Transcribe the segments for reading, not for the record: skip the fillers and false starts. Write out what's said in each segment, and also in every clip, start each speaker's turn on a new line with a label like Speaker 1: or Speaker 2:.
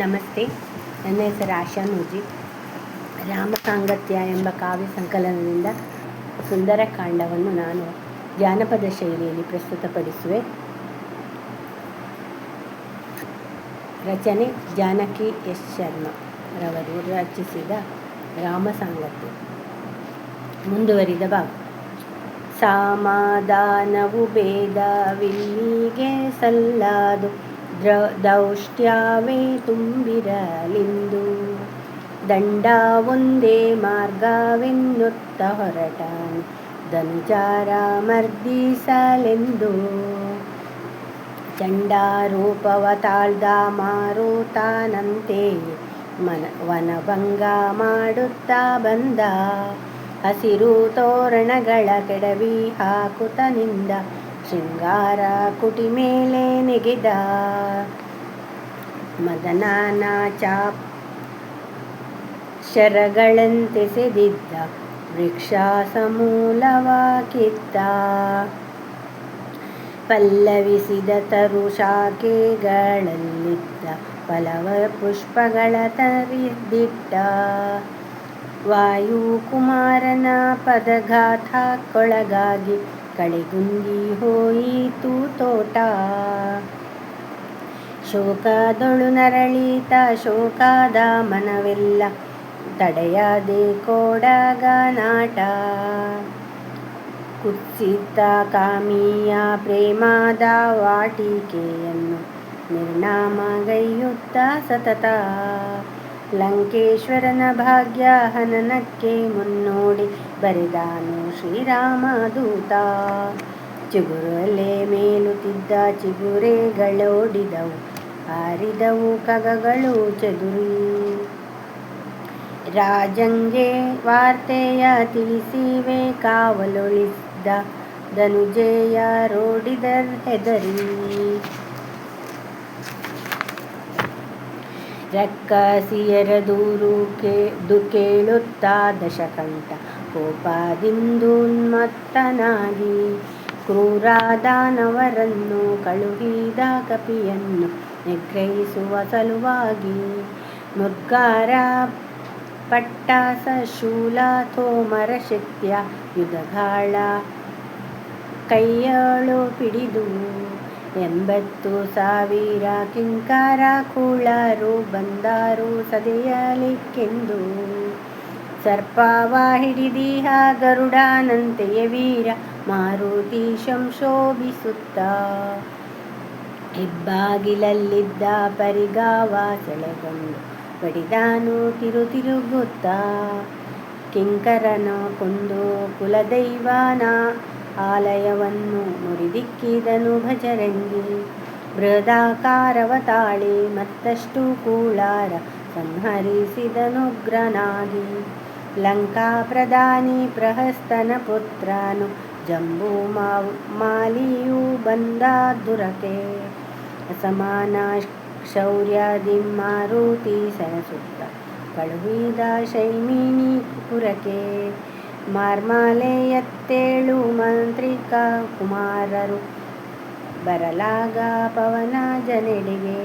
Speaker 1: ನಮಸ್ತೆ. ನನ್ನ ಹೆಸರು ಆಶಾ ನೂಜಿ. ರಾಮಸಾಂಗತ್ಯ ಎಂಬ ಕಾವ್ಯ ಸಂಕಲನದಿಂದ ಸುಂದರಕಾಂಡವನ್ನು ನಾನು ಜಾನಪದ ಶೈಲಿಯಲ್ಲಿ ಪ್ರಸ್ತುತಪಡಿಸುವೆ. ರಚನೆ ಜಾನಕಿ ಎಸ್ ಶರ್ಮಾ ರವರು ರಚಿಸಿದ ರಾಮಸಾಂಗತ್ಯ. ಮುಂದುವರಿದ ಭಾಗ. ಸಮಾಧಾನವು ಭೇದವಿಲ್ಲಿಗೆ ಸಲ್ಲದು, ದೌಷ್ಟ್ಯವೇ ತುಂಬಿರಲಿಂದು. ದಂಡ ಒಂದೇ ಮಾರ್ಗವೆನ್ನುತ್ತ ಹೊರಟಾನು, ಧನುಜಾರ ಮರ್ದಿಸಲೆಂದು. ಚಂಡಾರೂಪವ ತಾಳ್ದ ಮಾರುತಾನಂತೆಯೇ ವನಭಂಗ ಮಾಡುತ್ತಾ ಬಂದ. ಹಸಿರು ತೋರಣಗಳ ಕೆಡವಿ ಹಾಕುತ್ತನಿಂದ ಶೃಂಗಾರ ಕುಟಿ ಮೇಲೆ ನೆಗೆದ. ಮದನನ ಶರಗಳಂತೆಸೆದಿದ್ದ ವೃಕ್ಷ ಸಮೂಲವ ಕಿತ್ತ. ಪಲ್ಲವಿಸಿದ ತರು ಶಾಖೆಗಳಲ್ಲಿದ್ದ ಫಲವ ಪುಷ್ಪಗಳ ತರಿದಿಟ್ಟ. ವಾಯುಕುಮಾರನ ಪದಘಾತಕ್ಕೊಳಗಾಗಿ ಕಳೆಗುಂದಿ ಹೋಯಿತು ತೋಟ. ಶೋಕದೊಳು ನರಳಿತ ಶೋಕದ ಮನವೆಲ್ಲ, ತಡೆಯದೆ ಕೋಡಗನಾಟ. ಕುತ್ಸಿತ ಕಾಮಿಯ ಪ್ರೇಮದ ವಾಟಿಕೆಯನ್ನು ನಿರ್ನಾಮಗೈಯುತ್ತ ಸತತ. ಲಂಕೇಶ್ವರನ ಭಾಗ್ಯ ಹನನಕ್ಕೆ ಮುನ್ನೋಡಿ ಬರೆದಾನು ಶ್ರೀರಾಮದೂತ. ಚಿಗುರಲೆ ಮೇಲುತ್ತಿದ್ದ ಚಿಗುರೆಗಳೋಡಿದವು, ಹಾರಿದವು ಖಗಗಳು ಚೆದುರಿ. ರಾಜಂಗೆ ವಾರ್ತೆಯ ತಿಳಿಸಿವೆ ಕಾವಲೊಳಿಸಿದ ಧನುಜೇಯರೋಡಿದರ್ ಹೆದರಿ. ರಕ್ಕಸಿಯರ ದೂರು ಕೇಳುತ್ತಾ ದಶಕಂಠ ಕೋಪದಿಂದುನ್ಮತ್ತನಾಗಿ. ಕ್ರೂರ ದಾನವರನ್ನು ಕಳುಹಿದ ಕಪಿಯನ್ನು ನಿಗ್ರಹಿಸುವ ಸಲುವಾಗಿ. ಮುದ್ಗಾರ ಪಟ್ಟಾಸ ಶೂಲ ತೋಮರ ಶಕ್ತಿಯ ಯುಧಗಾಳ ಕೈಯಳು ಪಿಡಿದು. 80,000 ಕಿಂಕರ ಕೂಳರು ಬಂದರು ಸದೆಯಲಿಕ್ಕೆಂದು. ಸರ್ಪವ ಹಿಡಿದಿಹ ಗರುಡನಂತೆಯ ವೀರ ಮಾರುತಿ ಶಂಶೋಭಿಸುತ್ತ. ಹೆಬ್ಬಾಗಿಲಲ್ಲಿದ್ದ ಪರಿಗಾವ ಸೆಳೆಗೊಂಡು ಬಡಿದಾನು ತಿರುಗುತ್ತ. ಕಿಂಕರನು ಕೊಂದು ಕುಲದೈವನ ಆಲಯವನ್ನು ಮುರಿದಿಕ್ಕಿದನು ಭಜರಂಗಿ. ಬೃಹದಾಕಾರವ ತಾಳಿ ಮತ್ತಷ್ಟು ಕೂಳರ ಸಂಹರಿಸಿದನುಗ್ರನಾಗಿ. ಲಂಕಾ ಪ್ರಧಾನಿ ಪ್ರಹಸ್ತನ ಪುತ್ರನು ಜಂಬೂ ಮಾಲಿಯು ಬಂದ ದುರಕೆ. ಅಸಮಾನ ಶೌರ್ಯದಿ ಮಾರುತಿ ಸೆಣಸುತ್ತ ಕಳುಹಿದ ಶೈಮಿನಿ ಪುರಕ್ಕೆ. ಮಾರ್ಮಾಲೆಯತ್ತೇಳು ಮಂತ್ರಿಕ ಕುಮಾರರು ಬರಲಾಗ ಪವನ ಜನೆಡೆಗೆ.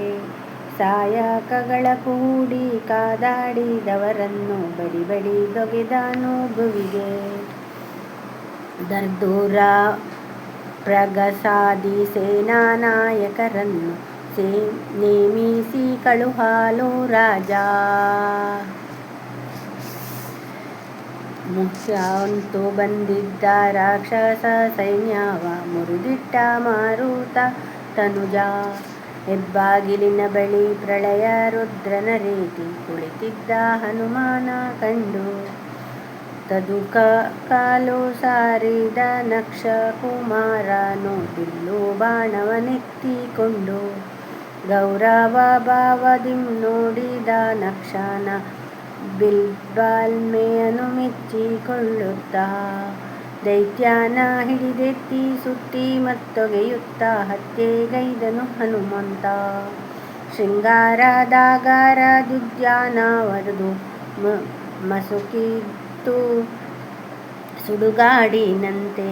Speaker 1: ಸಾಯಕಗಳ ಕೂಡಿ ಕಾದಾಡಿದವರನ್ನು ಬಡಿ ದೊಗೆದನು ಭುವಿಗೆ. ದರ್ದೂರ ಪ್ರಗಸಾದಿ ಸೇನಾ ನಾಯಕರನ್ನು ನೇಮಿಸಿ ಕಳುಹಾಲು ರಾಜ. ಮುಖ್ಯಂತೂ ಬಂದಿದ್ದ ರಾಕ್ಷಸ ಸೈನ್ಯವ ಮುರಿದಿಟ್ಟ ಮಾರುತ ತನುಜ. ಹೆಬ್ಬಾಗಿಲಿನ ಬಳಿ ಪ್ರಳಯ ರುದ್ರನ ರೀತಿ ಕುಳಿತಿದ್ದ ಹನುಮಾನ ಕಂಡು. ತದುಕ ಕಾಲು ಸಾರಿದ ನಕ್ಷ ಕುಮಾರನು ಬಿಲ್ಲು ಬಾಣವನೆತ್ತಿಕೊಂಡು. ಗೌರವ ಭಾವದಿಂ ನೋಡಿದ ನಕ್ಷನ ಬಿಲ್ಬಾಲ್ಮೆಯನ್ನು ಮೆಚ್ಚಿಕೊಳ್ಳುತ್ತ. ದೈತ್ಯನ ಹಿಡಿದೆತ್ತಿ ಸುತ್ತಿ ಮತ್ತೊಗೆಯುತ್ತ ಹತ್ಯೆಗೈದನು ಹನುಮಂತ. ಶೃಂಗಾರದಾಗರದುದ್ಯಾನವದು ಮಸುಕಿತ್ತು ಸುಡುಗಾಡಿನಂತೆ.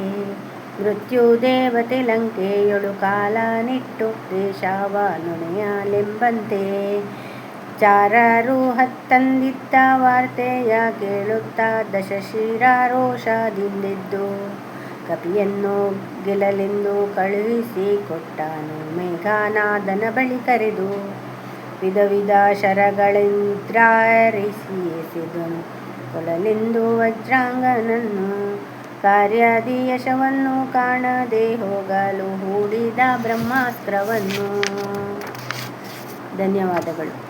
Speaker 1: ಮೃತ್ಯುದೇವತೆ ಲಂಕೆಯೊಳು ಕಾಲ ನಿಟ್ಟು ದೇಶವ ನುಣೆಯಲೆಂಬಂತೆ. ಚಾರರು ಹತ್ತಂದಿತ್ತ ವಾರ್ತೆಯ ಕೇಳುತ್ತಾ ದಶಶಿರಾರೋಷದಿಂದಿದ್ದು ಕಪಿಯನ್ನು ಗೆಲ್ಲಲೆಂದು ಕಳುಹಿಸಿ ಕೊಟ್ಟನು ಮೇಘನಾದನ ಬಳಿ ಕರೆದು. ವಿಧ ವಿಧ ಶರಗಳಿಂದ್ರಾರಿಸಿ ಎಸೆದನು ಕೊಲ್ಲಲೆಂದು ವಜ್ರಾಂಗನನ್ನು. ಕಾರ್ಯಾದಿ ಯಶವನ್ನು ಕಾಣದೆ ಹೋಗಲು ಹೂಡಿದ ಬ್ರಹ್ಮಾಸ್ತ್ರವನ್ನು. ಧನ್ಯವಾದಗಳು.